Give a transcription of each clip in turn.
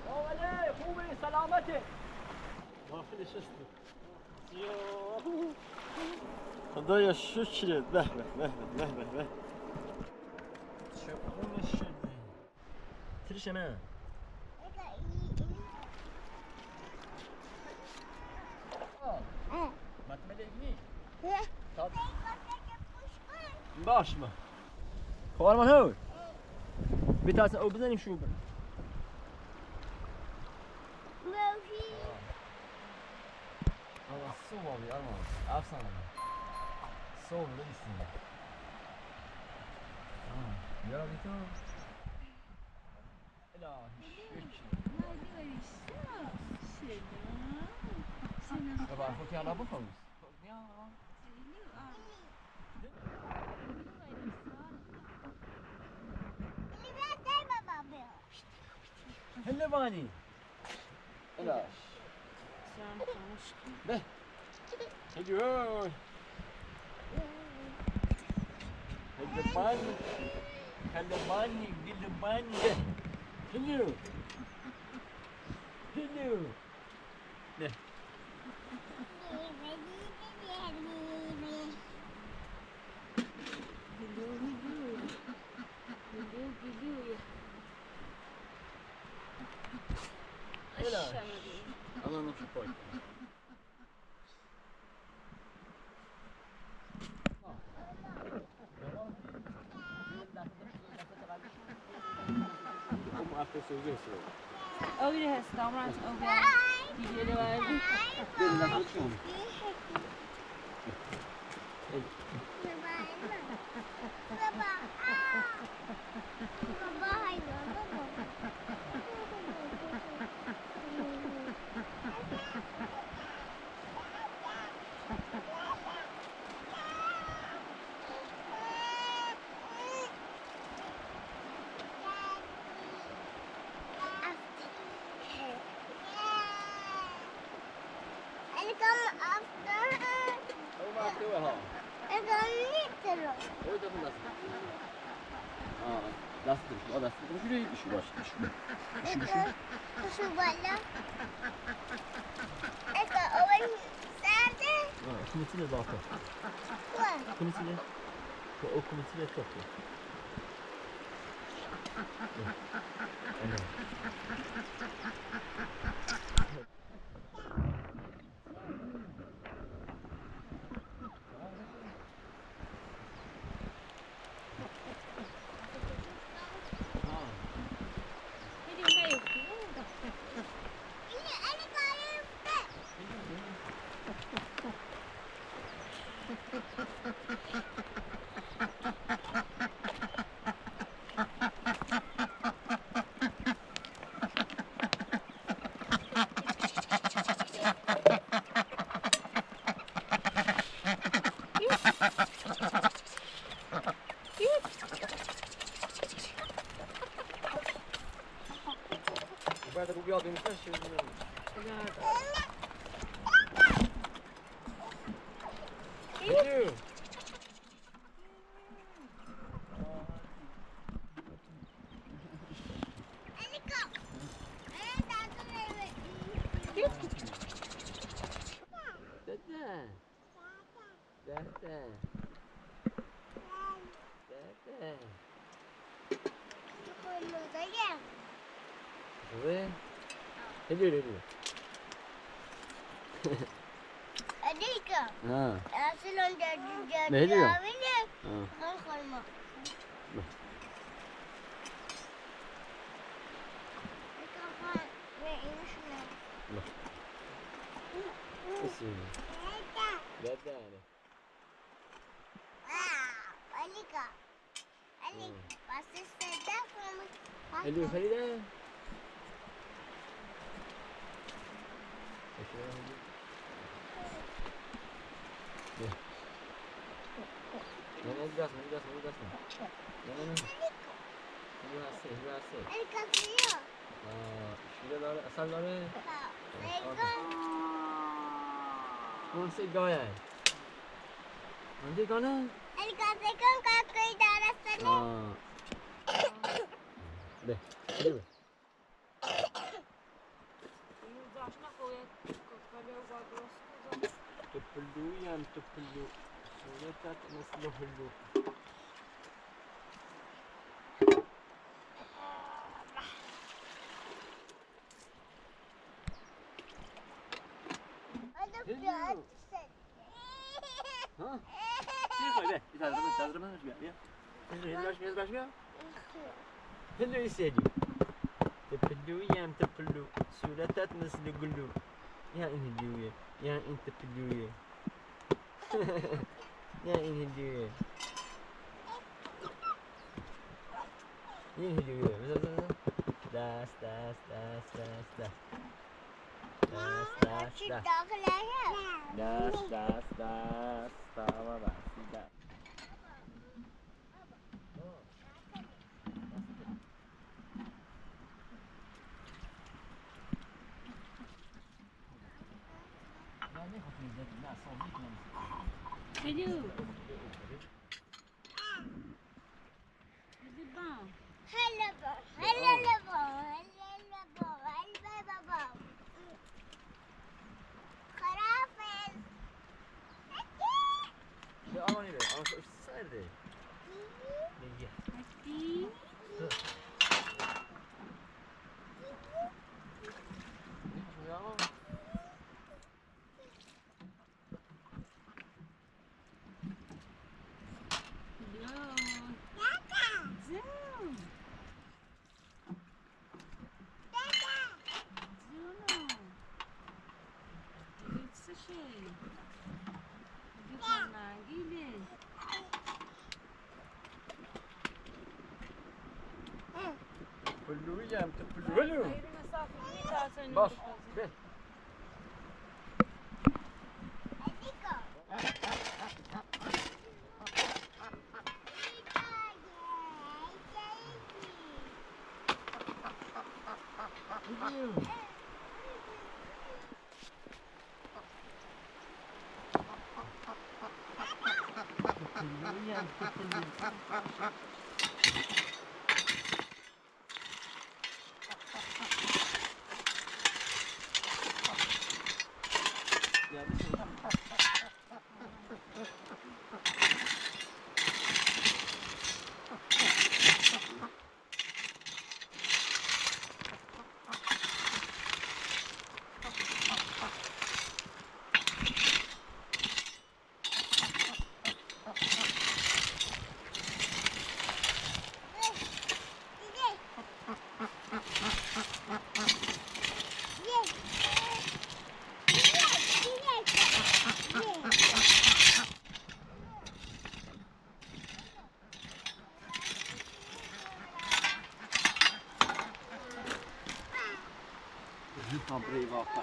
آوله خوبی سلامتی داخل شستی خدایا شکرت به به به به به به چه خونه شده ترش نه باش ما خوارمان هو بیتاس او بزنیم شو بر صوبي أرمان أفسنا صوب ليسنا يلا بيتو لا شو بقى فوتي على بخوز هلا باني لا به هجوي هجباني هلباني قلباني هلو هلو نه الله نفسه كويس Over de restaurant, over die willen wij. شو بالا؟ اگه اول سرده؟ کومیتیله باکو. کومیتیله. او کومیتیله توپه. بعد ابو بياض ينفش Adika. Asalon jadi Ne diyor? Kan korma. Kapan ve inşallah. اسمه لا Alika. Alik. Pasti sedap kamu. اللي فريدة Alika frio. شیره داره اصل داره اون سی گایه من دیگانه Alika sekarang kakak darah sana. به بله Zaczna pojet, kotkale uwagę. تبلو يام تبلو صورتك مثل هلو أنا بلاد ها سيخوي به تضربه مش بيها هندو باش بيها هندو يسيدي تبلو يام تبلو صورتك مثل قلو يا إن هندوية يا إن تبلوية يا إن هندوية إن هندوية داس داس داس داس داس داس داس داس داس داس داس تمام داس Hello. C'est bon. يا أماني بيه أنا شو صاير ده نيجي Merci. شو يا Zoom. تبلو يام تبلو باش به تبلو يام تبلو يا Comprei volta.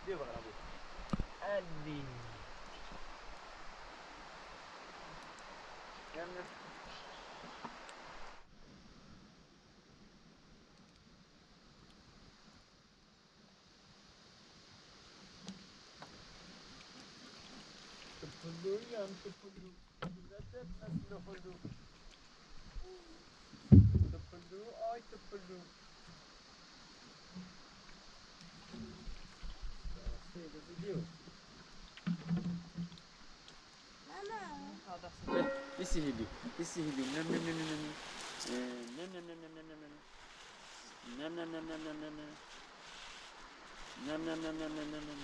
دي بقى ابو اللي يلا تفلو يا تفلو لا تفلو تفلو اي تفلو سيد الفيديو This is Hindu. This is Hindu. Nam nam nam nam nam. Nam nam nam nam nam nam nam. Nam nam nam nam nam nam nam. Nam nam nam nam nam nam nam.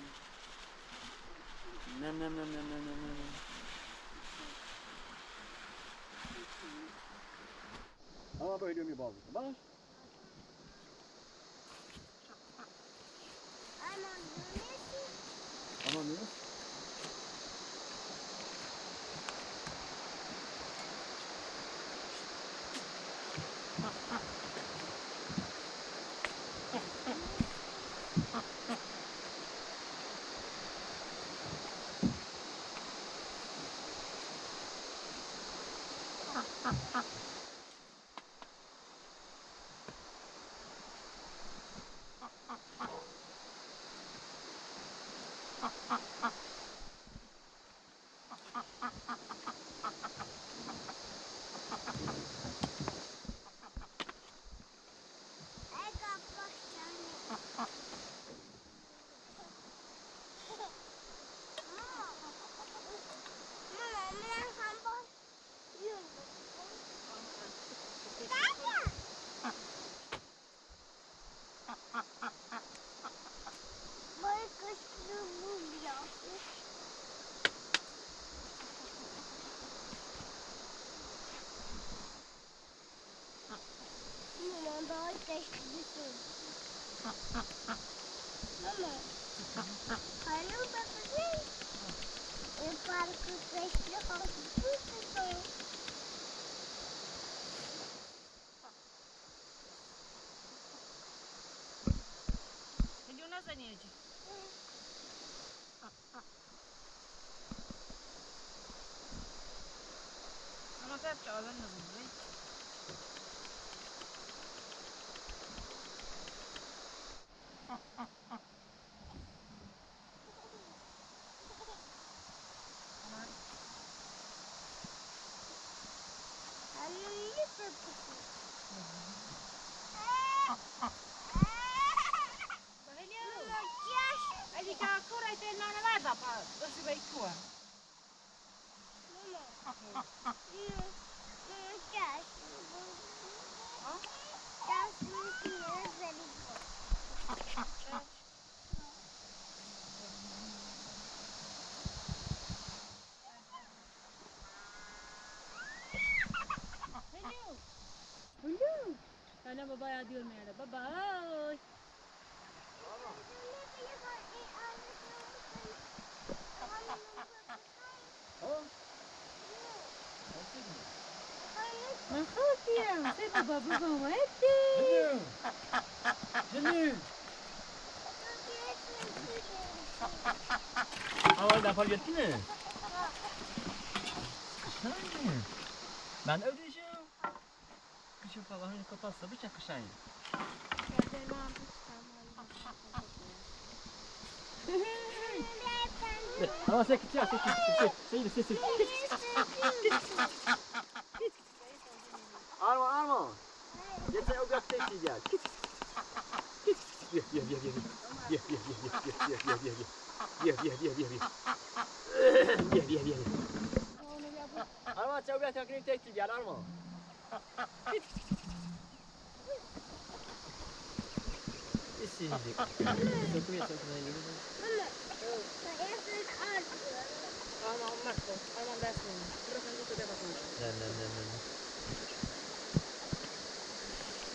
Nam nam nam nam nam nam nam. Ama ما بهدوء میبازی باش اما نیست هندو نزنی اجی اما تب چه آدم نزنی حالا بابا یادیور میاره بابای من خاطیم سی بابا بابا اومدی جنو اول دفعه گرفتینه قشنگه من اودیشم کشو فقط کپاسه بچه قشنگه اما سكت يا سكت سيد سيد ارمان يا اوقات تيجي جال ارمان تسوي بها تاكلين تيجي جال ارمان السيدي سوكوية سوكوية Ama olmazsa, aman dersin. Burası önce de bakın. لا لا لا لا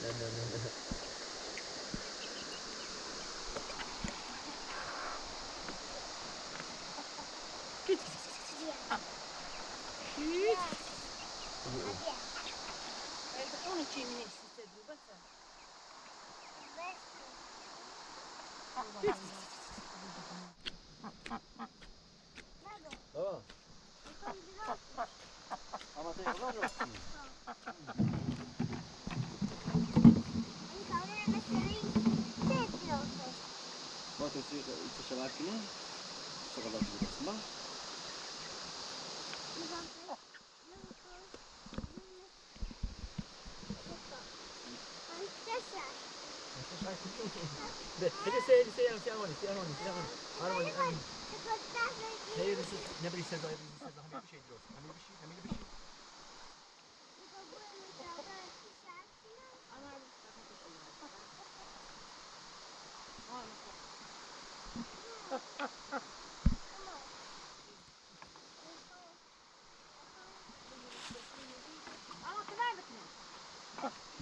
لا لا لا لا Onu çiğnemek istedi, bakın. بابا اما تو یادم رفتی با تو شبر کنی شغلات بودست ما هدي سير أرماني هي نبري سير هم يبشي دروس هم يبشي Ama kadar bakın.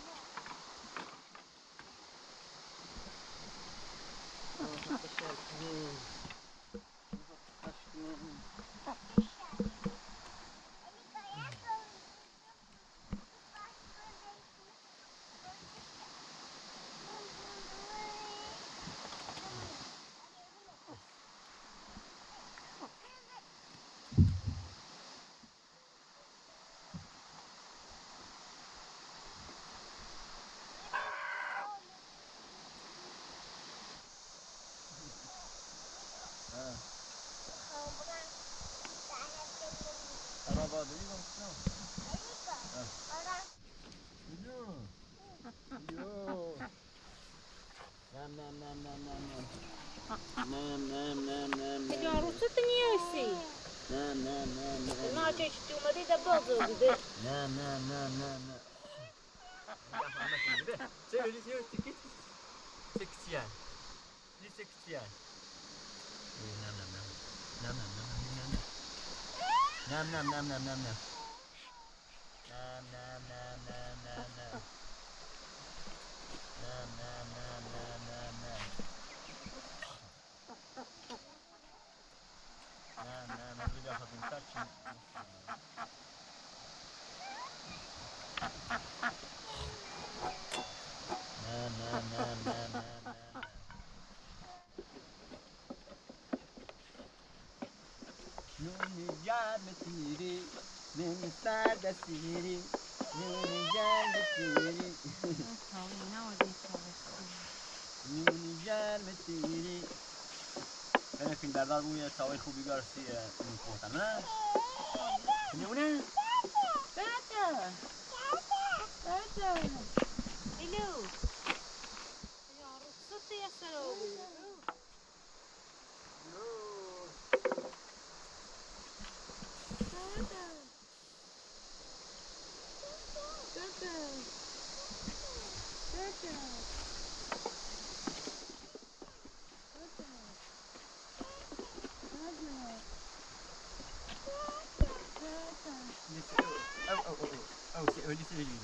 Araba değil mi? Yo. Yo. Nam nam nam nam nam nam. Nam nam nam nam nam. Ya ruhsat niye öyle? Nam nam nam nam. Ne çeşitliğime de bazı dedi. Nam nam nam nam nam. Söyle söyle tikit. Seksiyen. Ne seksiyen? Nam nam nam. Nam nam nam nam nam. Nam nam nam nam nam nam. Nam nam nam nam nam nam. Nam nam nam nam nam nam. Nam nam nam bir daha bir kaç. Nam nam nam nam nam nam. Nuni gelmetiri, nuni sada siri, nuni gelmetiri, nuni gelmetiri. Ben filmlerden bu ya tavayı خوبی görsi می‌کنم نه؟ نونه؟ Tata. Tata. Hello. Ya ruhsat ya sana. Tata. Tata. Tata. Öyle söyleyeyim.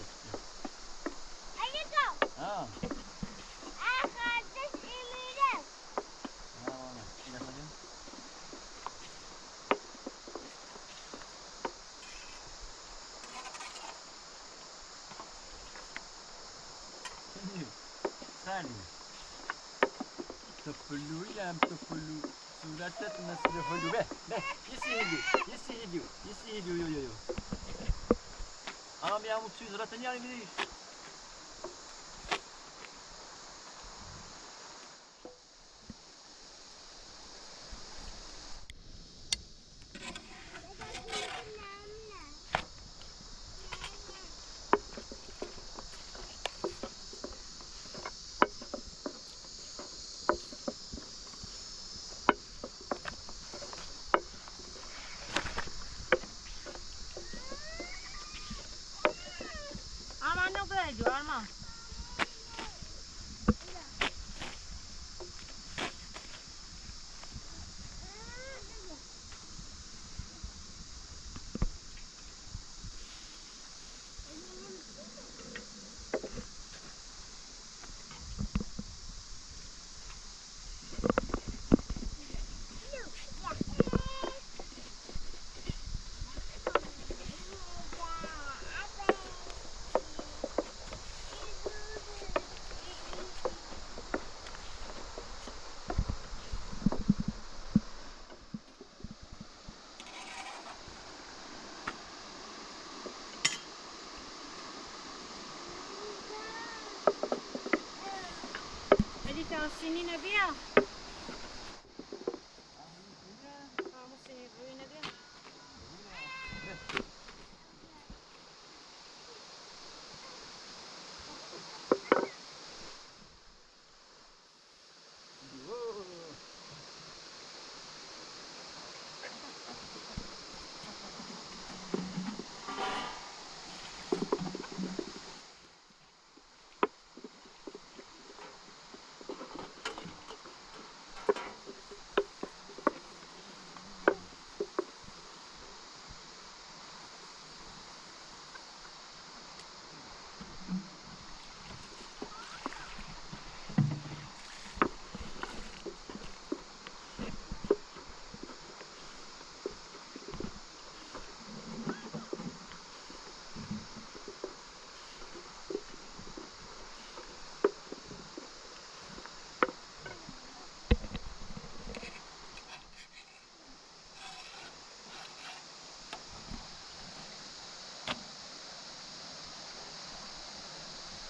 Aliko. Ha. Kardeş Emir'e. Tamam. Bir dakika. Sani. Toplu yam toplu. Suratı nasıl hulu be? Be. Yesi ediyor. Ama ya mutsuz zaten yani değil. Aman ne böyle Arman. Hadi tavsiyeni ne biya? Kamu seni böyle ne biya?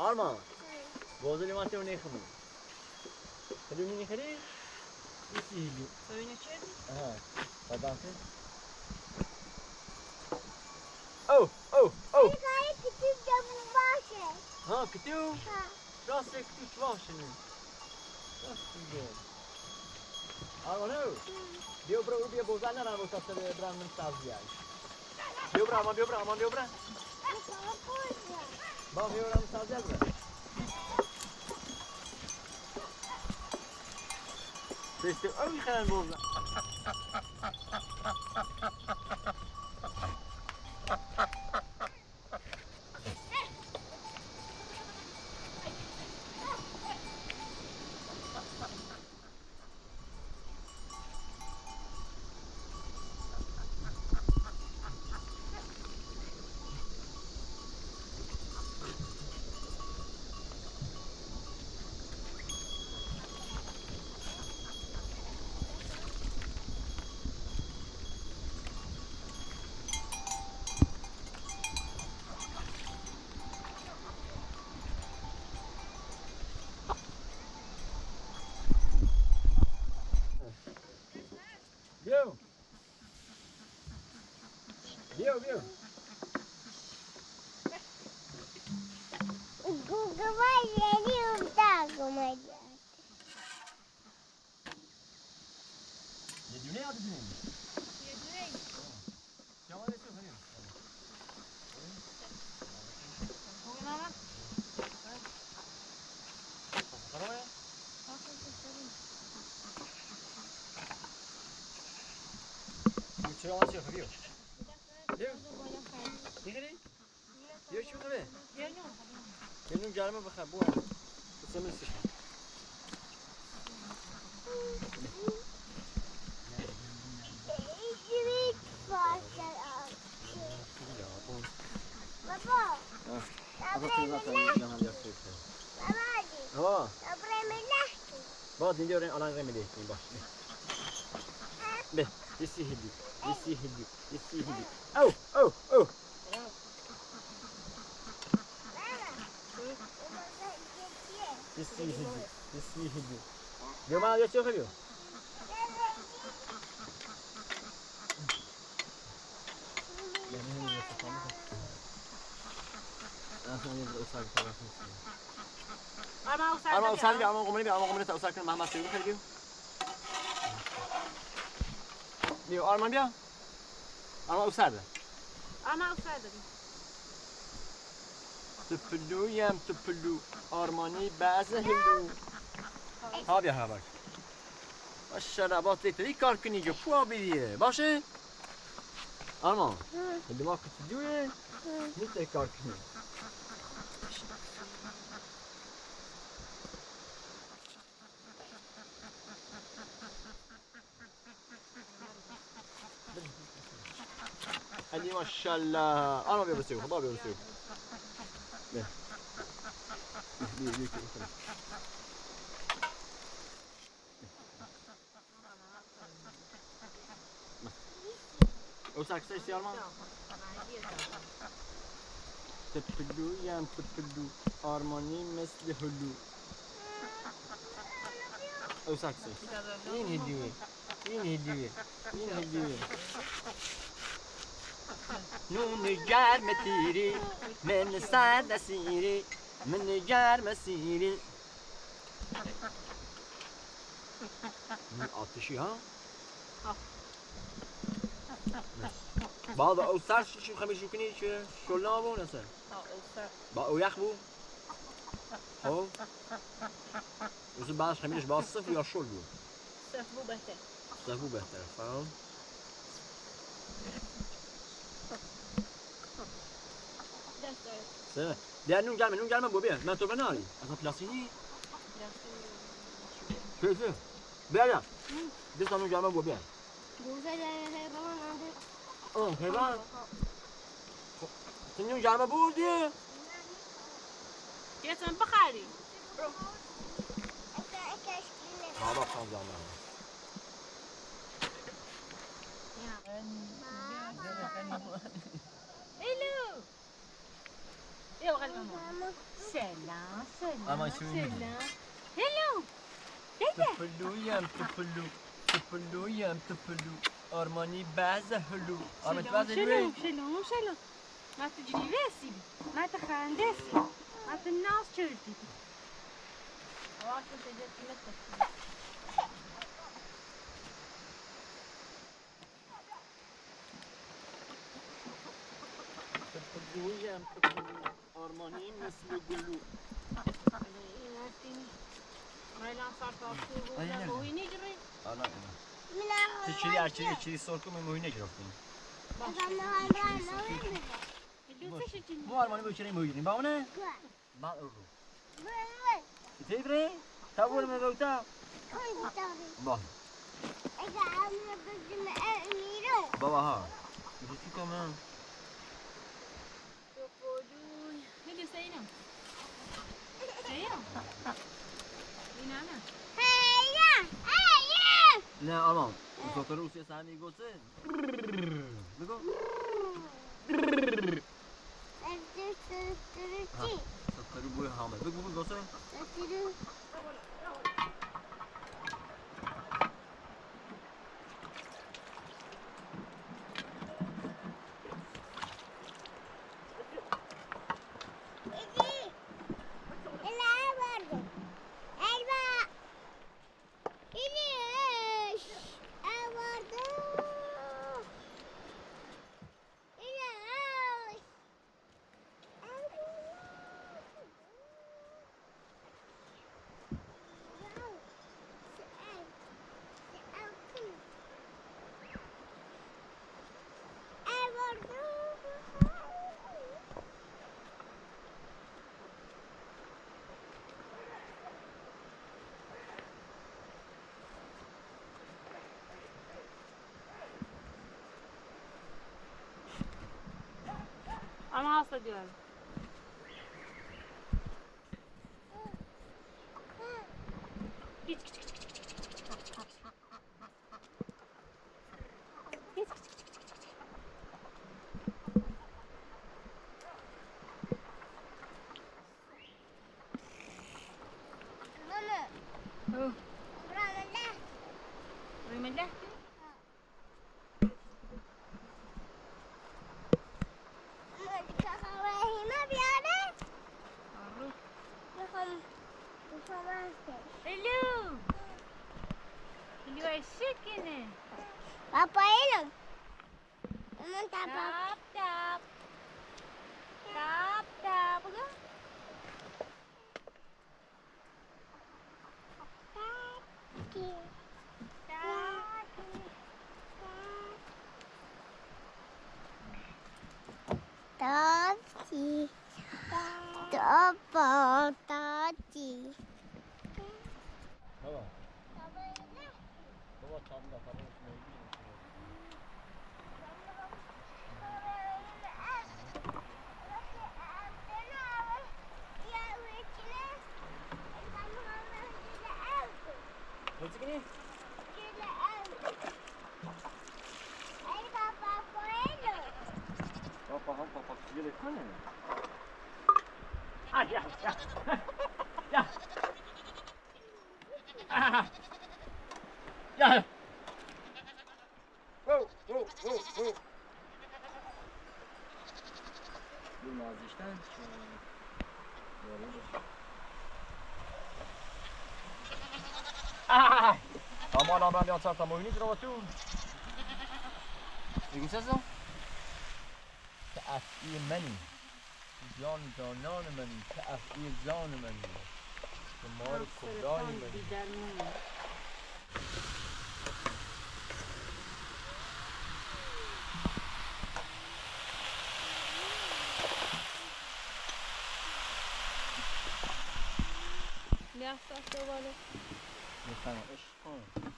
آرمان بازولی ما تو نخمون خیلی مینی خیلی میسیلی ببینه چه؟ آها بابا او این کاری کتیب جمعون باشه. ها کتو ها. راست کتو چواشنه راست دیگه آرمانو بیا برو بیا بوزن نرم با تاسه برام من سازیای بیا برو آرمان بیا برو آرمان بیا برو این کار پوزه. با بیا برام سازیای برو بسته او میخوان بوزن بیا بیا بیا گوگل یعنی افتاد اومد. یه دونه یا دو دونه یه دونه ای. شما دستو کنیم خوبه مامان؟ خرابه چرا واسه خبیو بیا دیگری بیا شو کنه بینم جارم بخیر بو بسم سیخ اینجوری باشه. بابا. Dobre mi nechci. Babáči. Dobre mi nechci. با دیگه اون الان رمی دیگه باش به دیسی هدی او Mama. دیسی هدی بیا ما یا چه خبیو آرمان اوسر بیا آرمان قمری تا اوسر کنه محمد سیدو خیلی بیا آرمان بیا آرمان اوسر ده آرمان اوسر داریم تپلو آرمانی بعض هلو ها بیا ها باش ماشاءالله با تری کار کنی جو پوا بیدیه باشه آرمان دماغ کتیجوه نیت کار کنی علی ماشاءالله آرمان بیا بسیو بابا بیا بسیو بیا اوسر کسی آرمان تپلو آرمانی مثل هلو او ساکسی این هدیه نون گرم تیری من سر نسیری من گرم سیری من آتشی ها بعد او سر شیشیم خمیشو کنی چه شلنا بون اصلا با او یخ بو خب واسه بعدش خمیش با صفر یا شل بو صفر بو بهتره فهم سه بیا نون گرمه بو بیا من تو بناری اصلا پلاسینی چه بیا دست نون گرمه بو بیا حیوان نون گرمه بو دیه یه تن بخری بابا خان زمان Hello. يا وغادي ماما سلام أما سلام شو يجي؟ سلام هلو دادا تفلو يم تفلو تفلو يم تفلو أرماني بعزة هلو أرماني شلون بعزة شلون شلون شلون ما تجري راسي ما تخاندسي ما تناس شلتي واش سجلتي مثل تفلو يم تفلو أرماني مثل قلو ما لا صار تاكل وين يجري أنا من تشيلي عشري تشيلي صوركم من وين يجرفين مو أرماني بشري موجودين باونه ما أروح تدري تقول ما قلتها باه بابا ها يجي كمان هدي سينا سينا ينام لا أمان صوت روسيا سامي قلتين بقول صوت روبوي هامل بقول قلتين أنا هاسة ديال Hello. You are sick in it. Papa Elon. Tap. Tap tap. Tap tap. Go. Tati. Tati. بابا بابا تابلا تابلا What's it gonna? Papa, papa, jullie kunnen. Ah ja, ja, ja. Ah, ja. Wow. Doe maar eens staan. Ah! Aman aman jag satt om inte då tog. Vi går så. تأثیر منی جان جانان منی تأثیر جان منی شمار کبرای منی Merci à toi. میخوام عشق کنم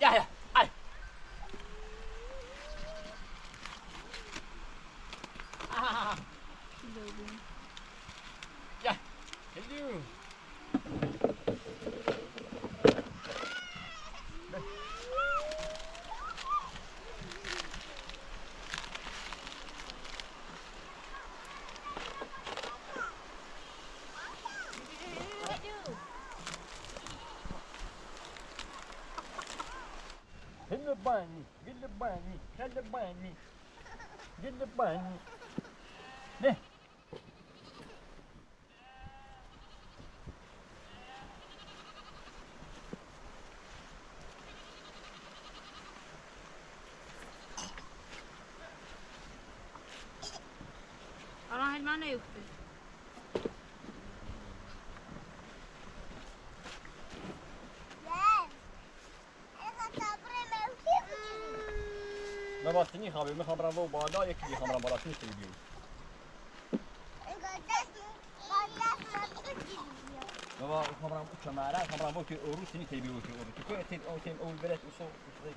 یا ای یا هلو باني خلي باني جد باني نه الان هل ما نیفته. ما باستنی خواهی میخوام برم و بالا یکی دیگه خواهم برم بالا تنی تیبیو بابا خواهم برم کمره خواهم برم با که اورو تنی تیبیو که اورو که تین او تین اول برد اوسو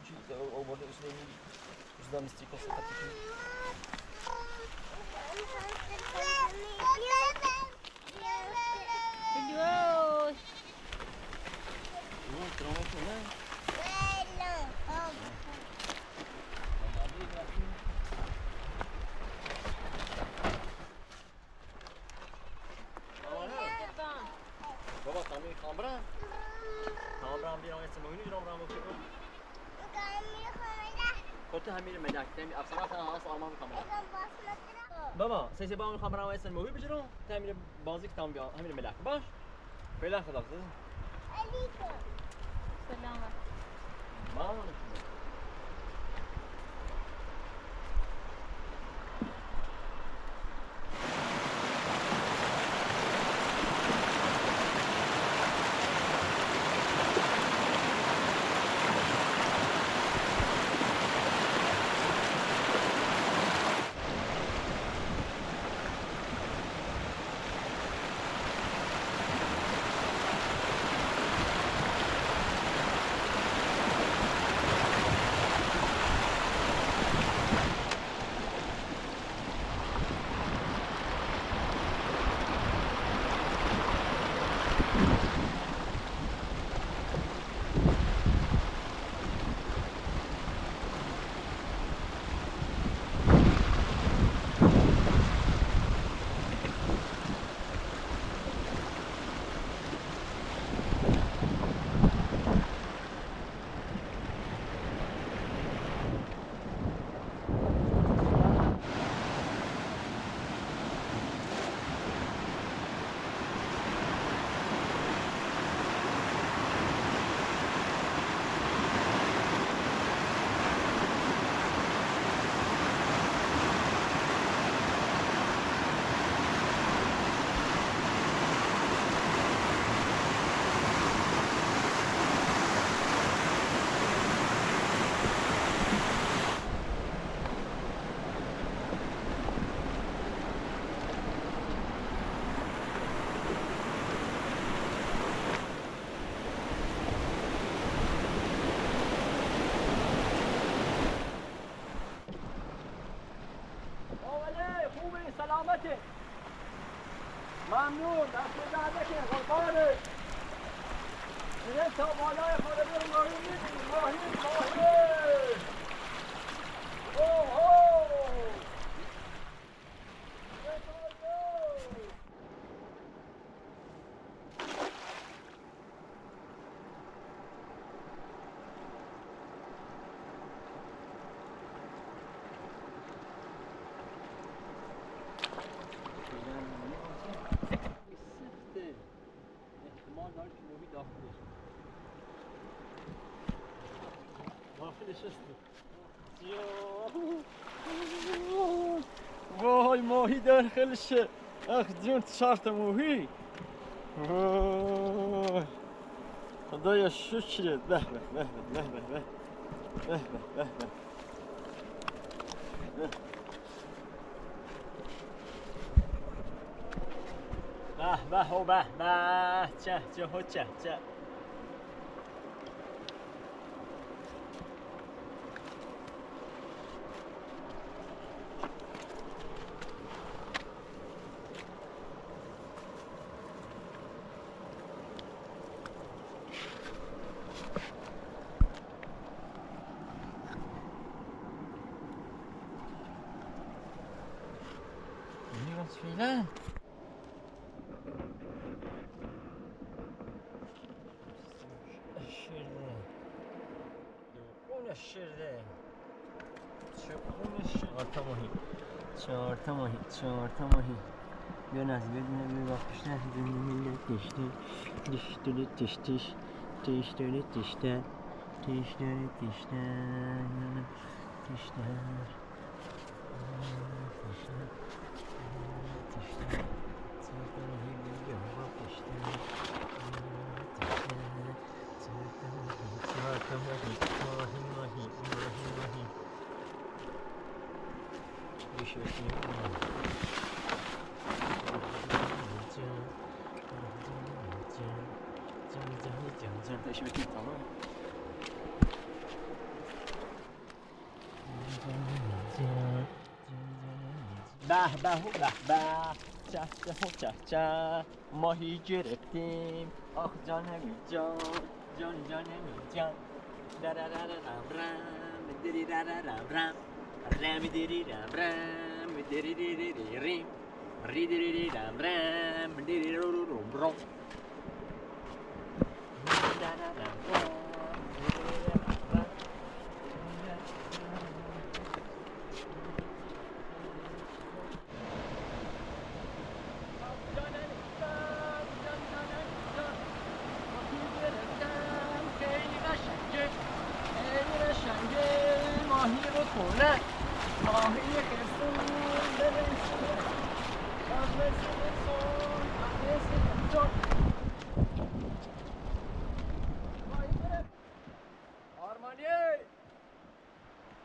چی او برده اوسو میری اوسو دام استیکو سکتی کنی بلوش. اون ترامو کنه بابا تامی خامبران بیرون است مهونی جرام رام بکنم خودت همین مدک تامی افسانه خواهم هست آلمان میکنم بابا سیسی با من خامبران است مهونی بجرام تامی بازی که تام بیام همین مدک باش فعلا خدا حافظ سلامت. ما سلامته ممنون دست درده که قربانه میره تا بالای خانه ماهی میدیم ماهی اوه احتمال داره که موبی داخلش هسته وای ماهی داخلشه اخ جون شرط موهی وای خدایا شکرت به به به به به به به به به به و به به چه و چه فعلا الشرده اون الشرده 4 تا ماهی 4 تا ماهی بیا نزد بیا باقش نه زمین تشتی تشتی تشتیش تشتی تشتن تشتی تشتن تشتن به به و به به چه چه و چه چه ماهی گرفتیم آخ جانمی جان جان جانمی جان درررررم رم دری ررررم رم رم دری رم رم دری دری دری ریم ری دری رم رم دری رو رو رو رو دررررم رم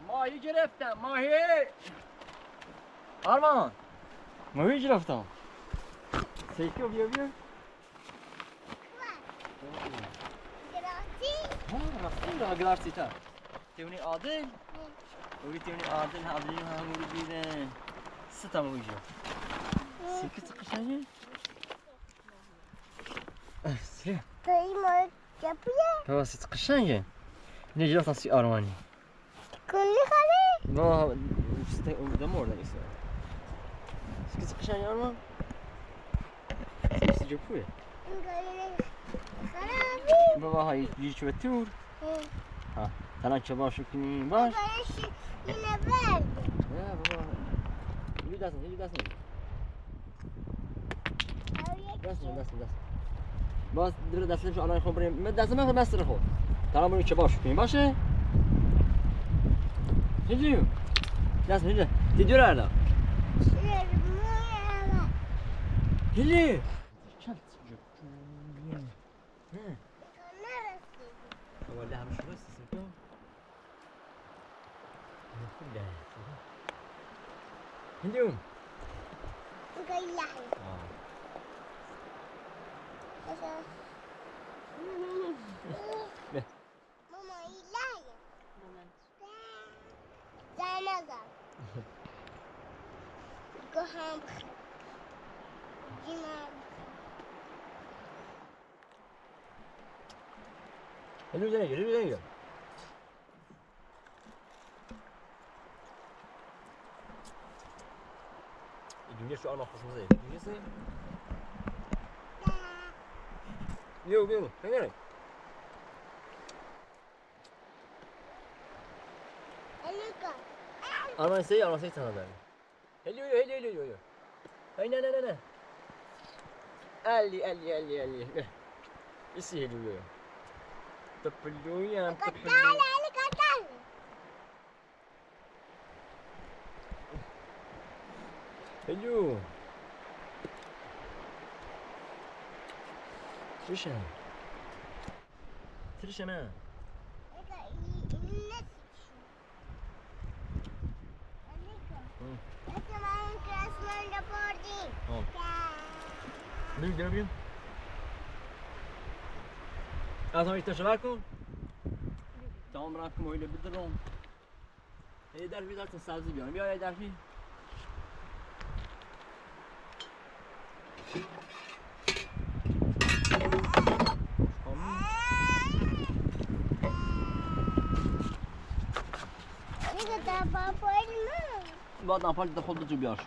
ماهی گرفتم ماهی آرمان ماهی گرفتم سیکو بیا بیا رفتیم را گرفتی تا تونی عادل وی تونی عادل عادلی همون بیده ستا ماهی سیکو تقشنگه سری دایی ما جبیه بس تقشنگه نجرفتم سی آرمانی کلی خاله ما ده مرده ایسا سیکو تقشنگه آرمان سیکو جبوه خرابی بابا هاي يجيك بالتور ها ترى شباب شو كنين باش اینه برد يا بابا يجي داسن داسن باز در دستم شو الان خبریم من دستم من مستر خود ترى من شباب شو كنين باشه يجي داسن يجي تدور على هلي شنت ولا مش بس سكو كلها اليوم ماما يلاي زنازا قهم جمال اليوم الدنيا شو أنا خصوصا زي الدنيا زي بيو خيرك أنا سي تنا ده هليو هاي نا ألي إيش هليو تبلو يا تبلو هليو تريش أنا بيو أنا يتشاركون تام راكم ويل بدرون هي در في دارتن سبزی بیارم بیا در في بعد نفر دخل تو بیار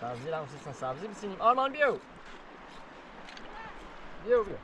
سبزی رو خصوصا سبزی بسینیم. آرمان بیو. بیو. بیا.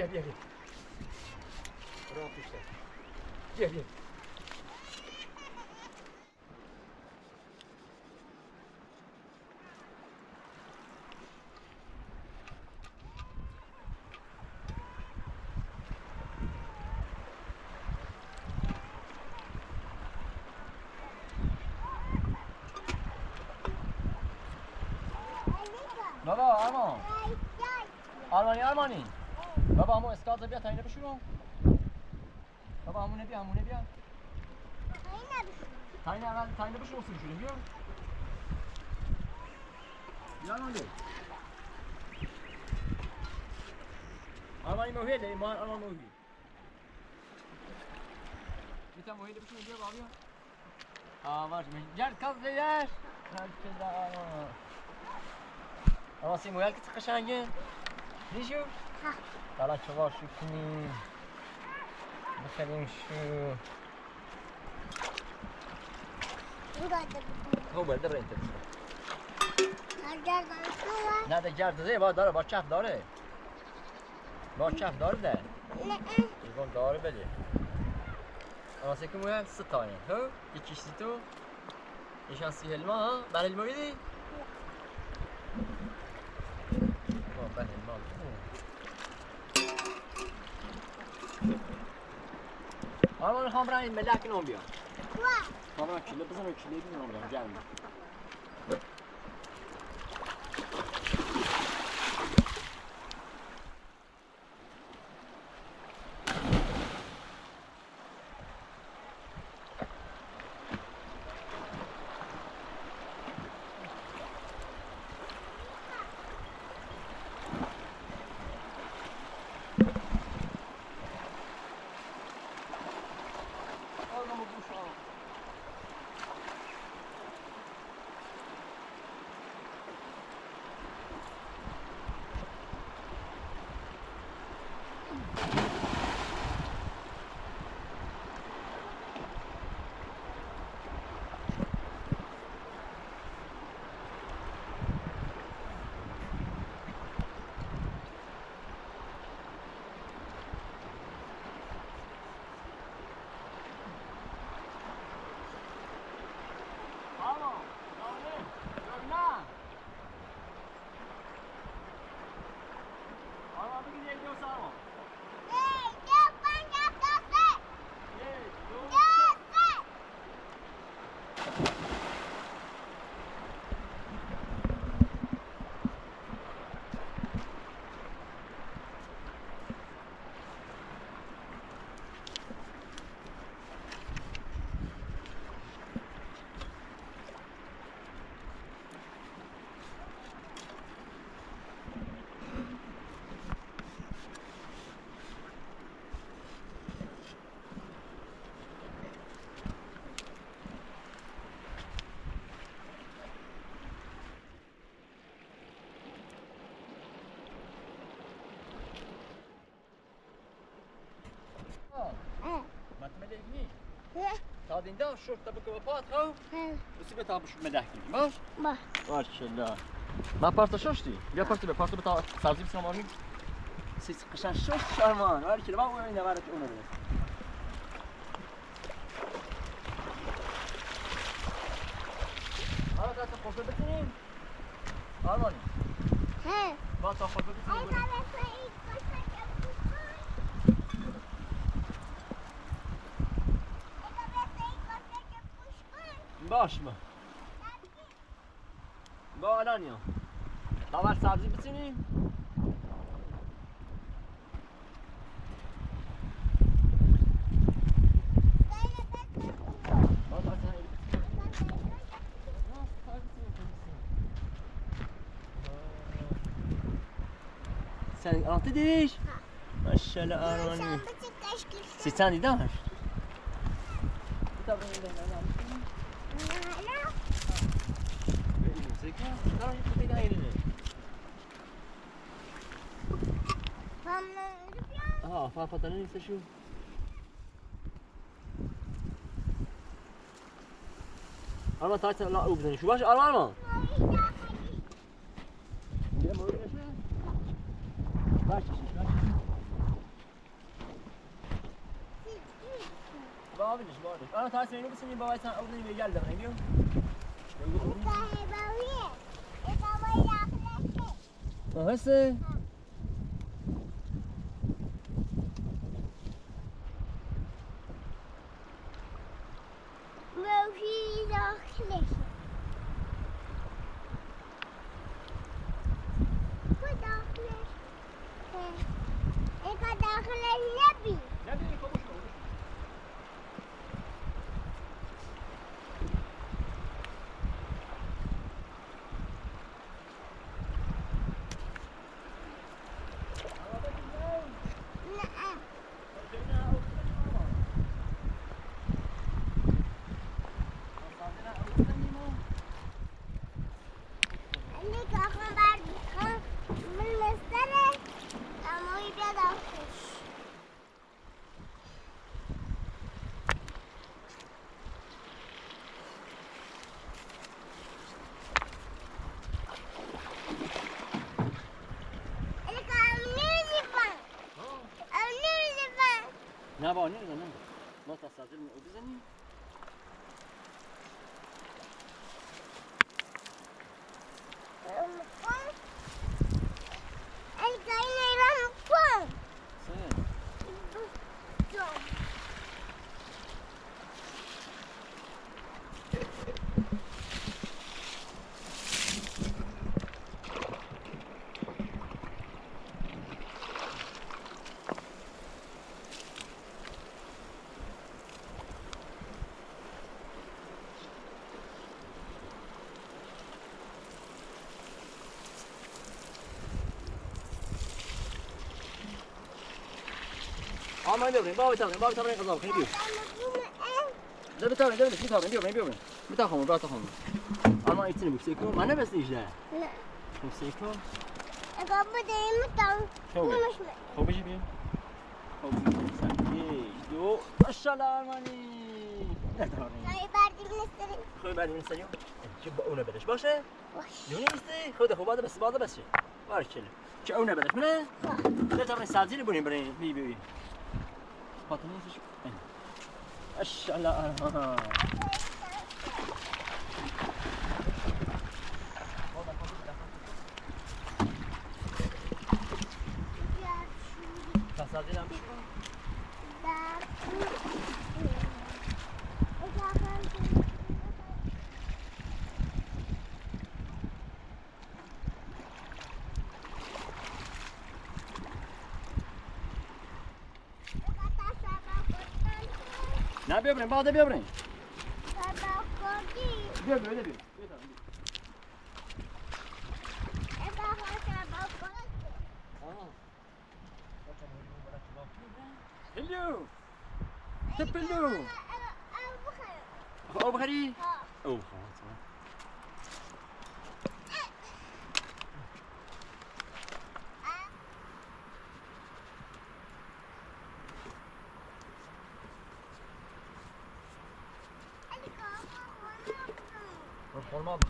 بیا. راه پیشته. بیا. بابا آرمانی بابا همون اسکاز بیا تا اینه بشورم. بابا همونه بیا تا اینه بشورم بشوریم بیا آرمانی موهیده ایمان آرمان موهیده میتونم موهیده بشورم بیا بابا بیا آماش جرد کاز دیدش آرمان سی موهیل که قشنگه دیشو حالا چوار شو کنیم بخریم شو هو بلده برای انت نه ده گرد ده با داره با چف داره ده ایوان داره بده اما سکم مویل 3 تانه هو یکیش سی تو یشان 30 هلما ها بله هلما بیدی؟ بله هلما آرمان میخوام برم این ملک نام بیام برم کله بزنم کله بیام بیام جمع تا دیندا شورت بکو پات خو بسی بتا بش مدحکی باش ماشاءالله ما پارتا شوشتی بیا پارتا بتا سازی بسم آرمی سیس قشن شوش شارمان ولی که با اون نوارت اونو بس حالا تا خورده بتونیم آرمانی با تا خورده بتونیم باش ما با الانیا داور سبزی بسینیم سن الان تدیش ماشاءالله آرمانی سیستانی داشت بتا بریم فافتنا نیست شو آرمان تایت لا او بزنی شو باش آرمان بابنش أنا تعال سويني بس إني بوايت أو إني بيجال ده بنيجيو. هسه. ما في داخله. وداخله. إيه داخله نبي. نبي كوبش. نه با نمیزنم ما تصادل بزنیم ما بيبرين باوي تمرين قضاء خلي بيو ده بتمرين بيبرين بتاخم بتاخم ما يتني بسيكو ما أنا بس نيجي لا بسيكو أقابل دايما تام هو بيجي بيه هو بيجي يو السلاماني خوي بعد من السرير شوف بقونا بلاش باشه يوني مستي خذ أخو بعد بس بارك الله شقونا بلاش منه ده تمرين ساعتين برين بي فاطمة شو ايش على تصادين عم بشوف نه ببرین بعد ببرین بیا بیا بیا هلو تبلو أو بخري أو خلاص المطبخ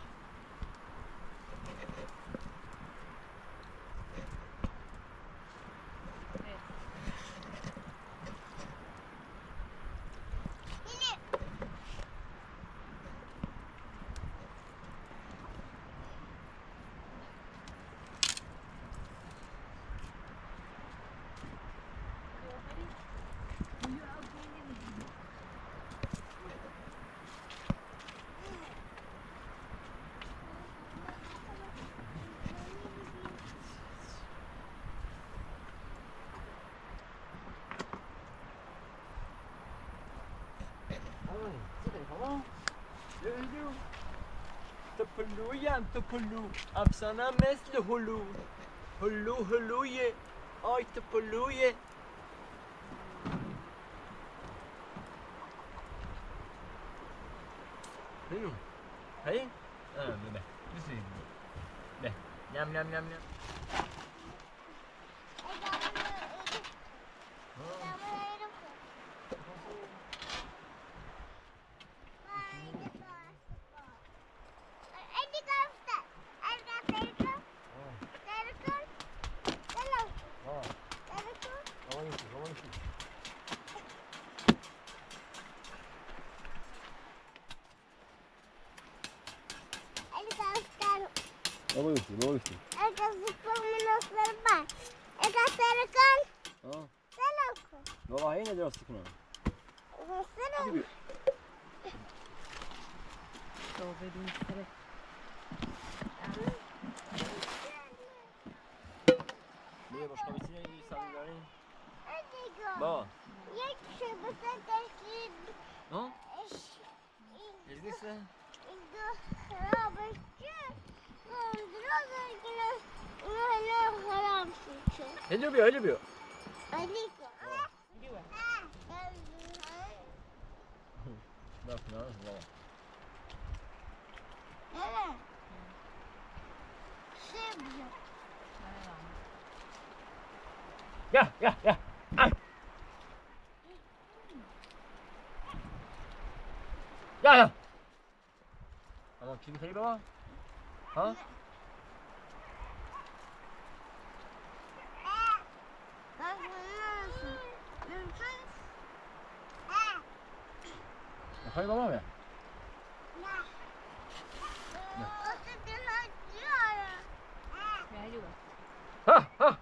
تبلو يا تبلو أفسنا مثل هلو هلوية آي تبلوية. هلو هاي بابا بسي به نعم نعم نعم نعم. Balıksın. Baba yine de sıkma. Niye başka bir şey sanırım? Baba. Ha? İzlese. Hadi bir, hadi bir. Bak ne var? Gel, gel, gel. Ay. Gel, gel. Ama kimi kayıp ama? Ha? Kayıp ama mı? Ha, ha.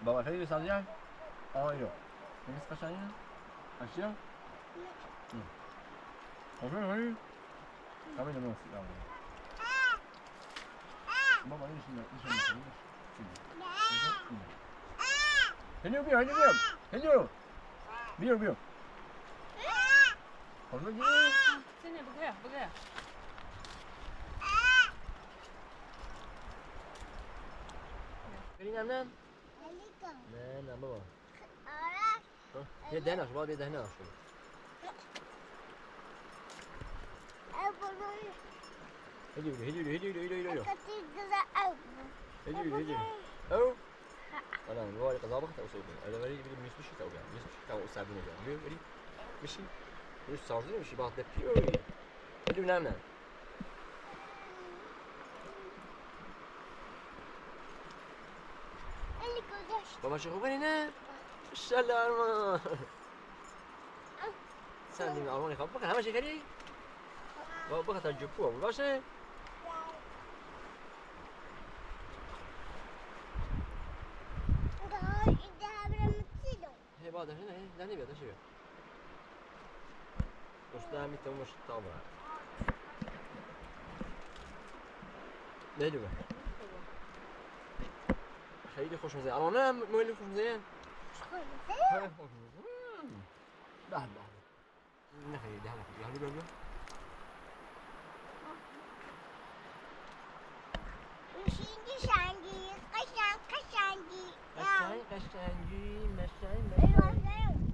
Baba kayıp sadece. Aa yok. Nefes kaç tane? Aşağı. Okey, hayır. Tabii de nasıl ya? Baba ne işin var? Heliyor bir, heliyor bir. Heliyor. Bir. Orada gidiyor. Sini buraya. Gelin annem. Ne baba? Bir dene şu, bir dene şu. Heliyor. Heliyor. أو أنا من ورا قضابة تأوصيله أنا مري بدي مشي تاو يعني تاو سابين يعني مري مشي مش صارزين مشي بعض ده بيوري بدي نعم بابا شو خبري هنا السلامة ساندين ألماني خبرك هم شيء كذي بابا كتر جبوه باشة هي بعد هنا هي لا نبي هذا شيء وش دامي تومش طابع ليه خیلی خوش مزه الان مولی خوش مزه خیلی خوش مزه بله نه خیلی ده حالا بیا قشنگی قشنگی